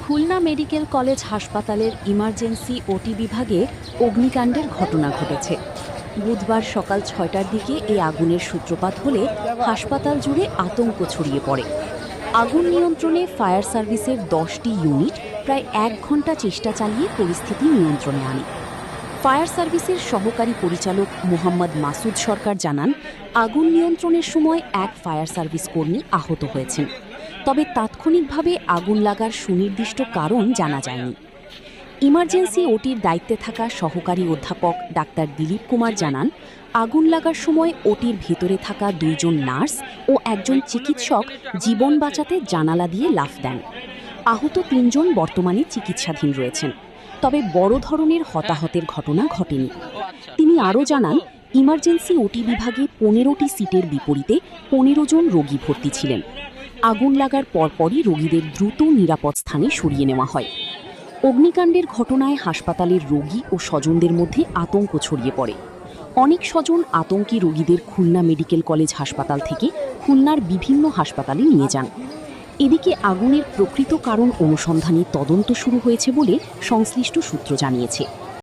Khulna medical college হাসপাতালের emergency ওটি বিভাগে অগ্নিকাণ্ডের ঘটনা ঘটেছে। বুধবার সকাল ৬টার দিকে এই আগুনের সূত্রপাত হলে হাসপাতাল জুড়ে আতঙ্ক ছড়িয়ে পড়ে। আগুন নিয়ন্ত্রণে ফায়ার সার্ভিসের ১০টি ইউনিট প্রায় ১ ঘন্টা চেষ্টা চালিয়ে পরিস্থিতি নিয়ন্ত্রণে আনে। ফায়ার সার্ভিসের সহকারী পরিচালক মোহাম্মদ মাসুদ সরকার জানান, আগুন নিয়ন্ত্রণের সময় এক ফায়ার সার্ভিস কর্মী আহত হয়েছেন। তবে তাৎক্ষণিকভাবে আগুন লাগার সুনির্দিষ্ট কারণ জানা যায়নি। ইমার্জেন্সি ওটির দায়িত্বে থাকা সহকারী অধ্যাপক ডাক্তার দিলীপ কুমার জানান, আগুন লাগার সময় ওটির ভেতরে থাকা ২ জন নার্স ও একজন চিকিৎসক জীবন বাঁচাতে জানালা দিয়ে লাফ দেন। আহত ৩ জন বর্তমানে চিকিৎসাধীন রয়েছেন, তবে বড় ধরনের হতাহতের ঘটনা ঘটেনি। তিনি আরও জানান, ইমার্জেন্সি ওটি বিভাগে ১৫টি সিটের বিপরীতে ১৫ জন রোগী ভর্তি ছিলেন। আগুন লাগার পরপরই রোগীদের দ্রুত নিরাপদ স্থানে সরিয়ে নেওয়া হয়। অগ্নিকাণ্ডের ঘটনায় হাসপাতালের রোগী ও স্বজনদের মধ্যে আতঙ্ক ছড়িয়ে পড়ে। অনেক স্বজন আতঙ্কী রোগীদের খুলনা মেডিকেল কলেজ হাসপাতাল থেকে খুলনার বিভিন্ন হাসপাতালে নিয়ে যান। এদিকে আগুনের প্রকৃত কারণ অনুসন্ধানে তদন্ত শুরু হয়েছে বলে সংশ্লিষ্ট সূত্র জানিয়েছে।